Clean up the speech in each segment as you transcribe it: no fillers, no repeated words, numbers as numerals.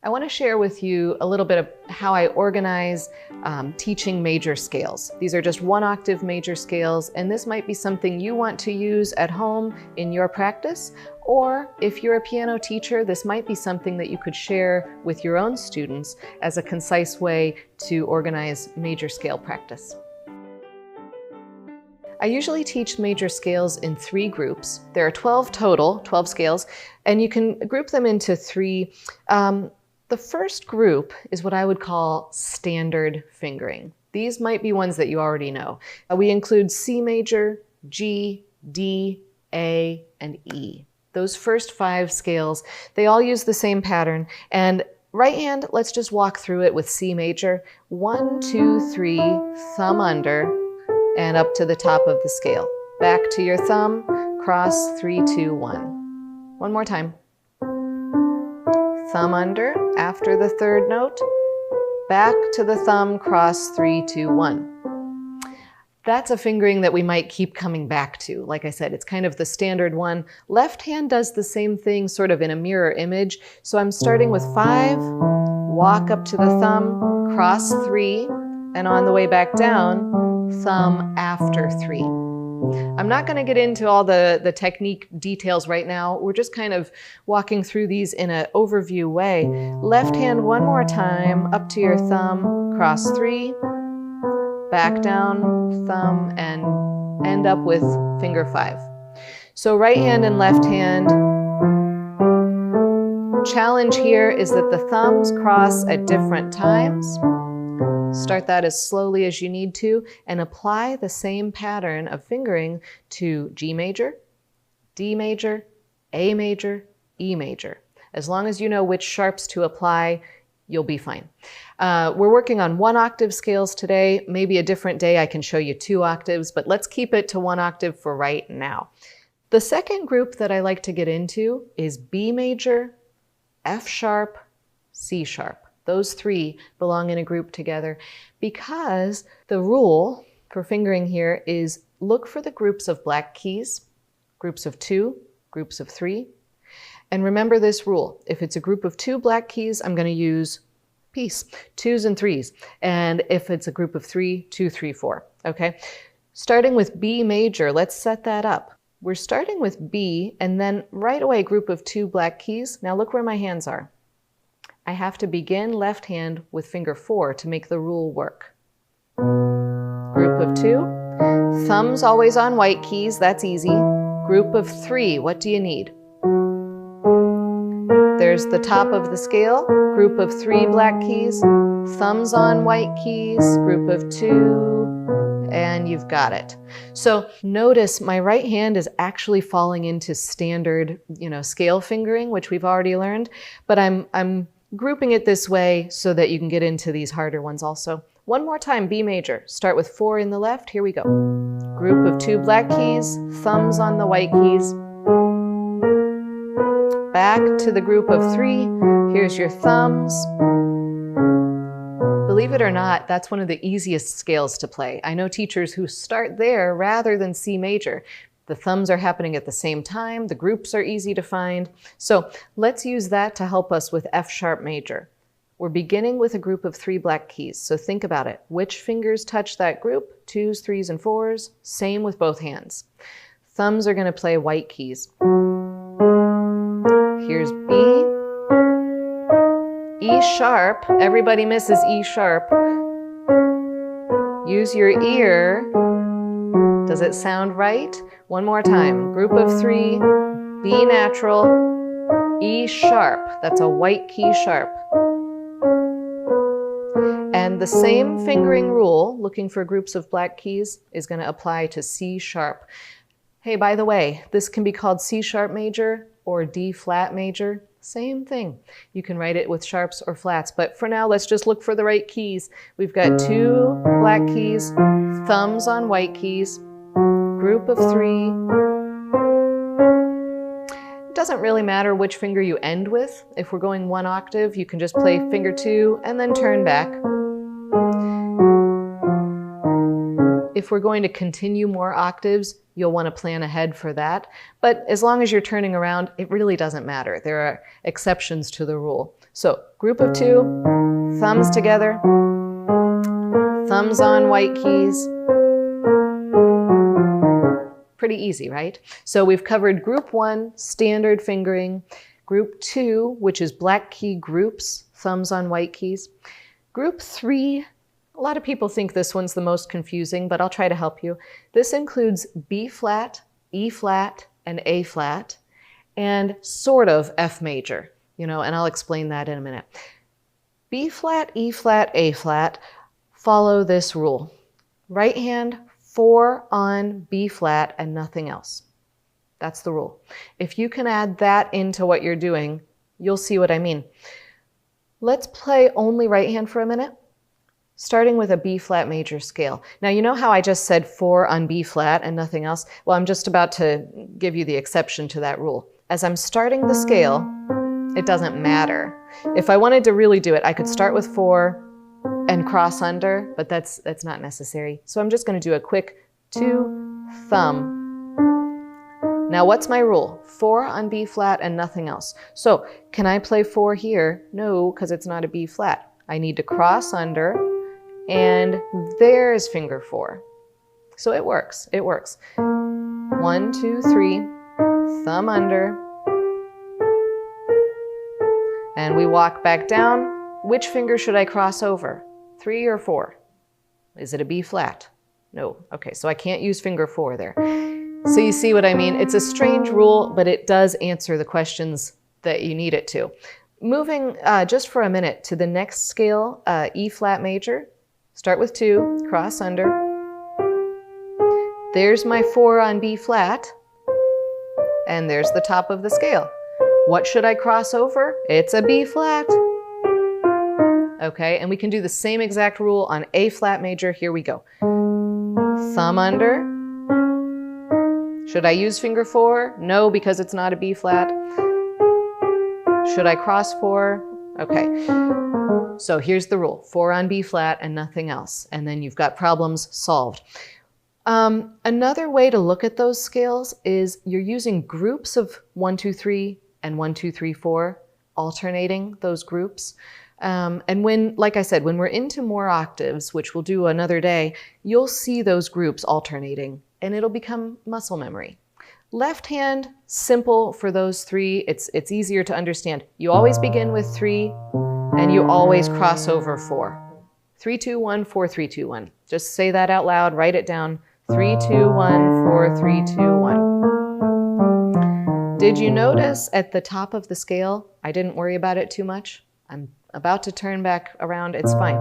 I want to share with you a little bit of how I organize teaching major scales. These are just one-octave major scales, and this might be something you want to use at home in your practice, or if you're a piano teacher, this might be something that you could share with your own students as a concise way to organize major scale practice. I usually teach major scales in 3 groups. There are 12 total, 12 scales, and you can group them into 3. The first group is what I would call standard fingering. These might be ones that you already know. We include C major, G, D, A, and E. Those first 5 scales, they all use the same pattern. And right hand, let's just walk through it with C major. 1, 2, 3, thumb under, and up to the top of the scale. Back to your thumb, cross 3, 2, 1. One more time. Thumb under, after the 3rd note, back to the thumb, cross 3, 2, 1. That's a fingering that we might keep coming back to. Like I said, it's kind of the standard one. Left hand does the same thing, sort of in a mirror image. So I'm starting with 5, walk up to the thumb, cross 3, and on the way back down, thumb after 3. I'm not going to get into all the technique details right now. We're just kind of walking through these in an overview way. Left hand one more time, up to your thumb, cross 3, back down, thumb, and end up with finger 5. So right hand and left hand. Challenge here is that the thumbs cross at different times. Start that as slowly as you need to and apply the same pattern of fingering to G major, D major, A major, E major. As long as you know which sharps to apply, you'll be fine. We're working on 1-octave scales today. Maybe a different day I can show you 2 octaves, but let's keep it to 1 octave for right now. The second group that I like to get into is B major, F sharp, C sharp. Those 3 belong in a group together because the rule for fingering here is look for the groups of black keys, groups of 2, groups of 3. And remember this rule. If it's a group of 2 black keys, I'm going to use piece, 2s and 3s. And if it's a group of 3, 2, 3, 4. Okay? Starting with B major, let's set that up. We're starting with B and then right away group of 2 black keys. Now look where my hands are. I have to begin left hand with finger 4 to make the rule work. Group of 2, thumbs always on white keys, that's easy. Group of 3, what do you need? There's the top of the scale, group of 3 black keys, thumbs on white keys, group of 2, and you've got it. So notice my right hand is actually falling into standard, scale fingering, which we've already learned, but I'm grouping it this way so that you can get into these harder ones also. One more time, B major. Start with 4 in the left. Here we go. Group of 2 black keys, thumbs on the white keys. Back to the group of 3. Here's your thumbs. Believe it or not, that's one of the easiest scales to play. I know teachers who start there rather than C major. The thumbs are happening at the same time. The groups are easy to find. So let's use that to help us with F sharp major. We're beginning with a group of 3 black keys. So think about it. Which fingers touch that group? 2s, 3s, and 4s. Same with both hands. Thumbs are going to play white keys. Here's B. E sharp. Everybody misses E sharp. Use your ear. Does it sound right? One more time. Group of 3, B natural, E sharp. That's a white key sharp. And the same fingering rule, looking for groups of black keys, is going to apply to C sharp. Hey, by the way, this can be called C sharp major or D flat major. Same thing. You can write it with sharps or flats, but for now, let's just look for the right keys. We've got 2 black keys, thumbs on white keys, group of 3. It doesn't really matter which finger you end with. If we're going 1 octave, you can just play finger 2 and then turn back. If we're going to continue more octaves, you'll want to plan ahead for that. But as long as you're turning around, it really doesn't matter. There are exceptions to the rule. So group of 2, thumbs together, thumbs on white keys. Pretty easy, right? So we've covered group 1, standard fingering, group 2, which is black key groups, thumbs on white keys. Group 3, a lot of people think this one's the most confusing, but I'll try to help you. This includes B flat, E flat, and A flat, and sort of F major, and I'll explain that in a minute. B flat, E flat, A flat follow this rule. Right hand, 4 on B flat and nothing else. That's the rule. If you can add that into what you're doing, you'll see what I mean. Let's play only right hand for a minute, starting with a B flat major scale. Now, you know how I just said 4 on B flat and nothing else? Well, I'm just about to give you the exception to that rule. As I'm starting the scale, it doesn't matter. If I wanted to really do it, I could start with 4 and cross under, but that's not necessary. So I'm just going to do a quick 2 thumb. Now, what's my rule? 4 on B flat and nothing else. So can I play 4 here? No, because it's not a B flat. I need to cross under, and there's finger 4. So it works. It works. 1, 2, 3, thumb under, and we walk back down. Which finger should I cross over? 3 or 4? Is it a B flat? No. Okay, so I can't use finger 4 there. So you see what I mean? It's a strange rule, but it does answer the questions that you need it to. Moving just for a minute to the next scale, E flat major. Start with 2, cross under. There's my 4 on B flat, and there's the top of the scale. What should I cross over? It's a B flat. Okay, and we can do the same exact rule on A flat major. Here we go. Thumb under. Should I use finger 4? No, because it's not a B flat. Should I cross 4? Okay, so here's the rule. 4 on B flat and nothing else. And then you've got problems solved. Another way to look at those scales is you're using groups of 1, 2, 3 and 1, 2, 3, 4, alternating those groups. And when, like I said, when we're into more octaves, which we'll do another day, you'll see those groups alternating and it'll become muscle memory. Left hand, simple for those 3. It's easier to understand. You always begin with 3 and you always cross over 4. 3, 2, 1, 4, 3, 2, 1. Just say that out loud, write it down. 3, 2, 1, 4, 3, 2, 1. Did you notice at the top of the scale, I didn't worry about it too much? I'm about to turn back around, it's fine.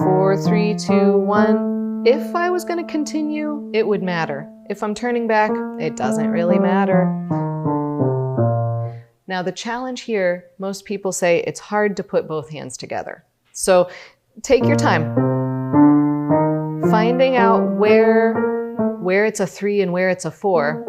4, 3, 2, 1. If I was going to continue, it would matter. If I'm turning back, it doesn't really matter. Now the challenge here, most people say it's hard to put both hands together. So take your time. Finding out where it's a 3 and where it's a 4.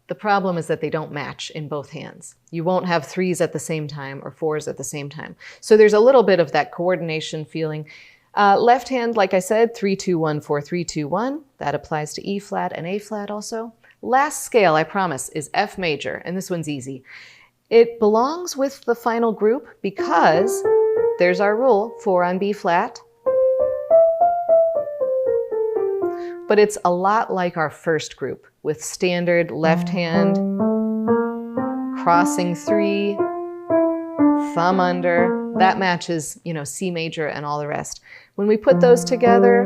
The problem is that they don't match in both hands. You won't have 3s at the same time or 4s at the same time. So there's a little bit of that coordination feeling. Left hand, like I said, 3, 2, 1, 4, 3, 2, 1. That applies to E flat and A flat also. Last scale, I promise, is F major, and this one's easy. It belongs with the final group because there's our rule, 4 on B flat. But it's a lot like our first group with standard left hand, crossing 3, thumb under. That matches, C major and all the rest. When we put those together,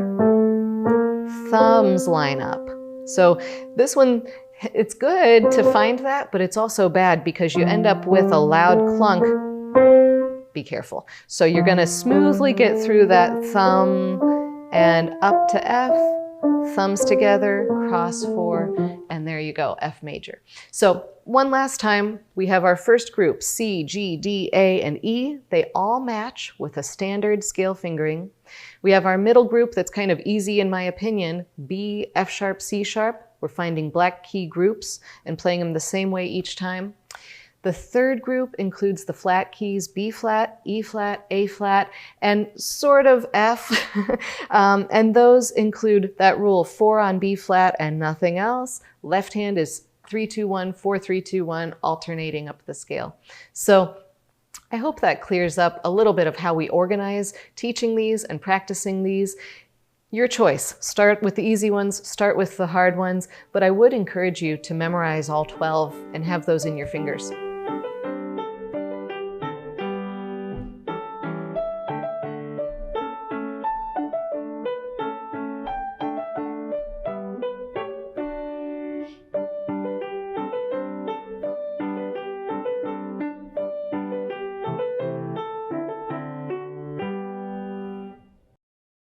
thumbs line up. So this one, it's good to find that, but it's also bad because you end up with a loud clunk. Be careful. So you're going to smoothly get through that thumb and up to F, thumbs together, cross 4, and there you go, F major. So one last time, we have our first group, C, G, D, A, and E. They all match with a standard scale fingering. We have our middle group that's kind of easy in my opinion, B, F sharp, C sharp. We're finding black key groups and playing them the same way each time. The third group includes the flat keys, B flat, E flat, A flat, and sort of F. And those include that rule, 4 on B flat and nothing else. Left hand is 3-2-1, 4-3-2-1, alternating up the scale. So I hope that clears up a little bit of how we organize teaching these and practicing these. Your choice. Start with the easy ones, start with the hard ones, but I would encourage you to memorize all 12 and have those in your fingers.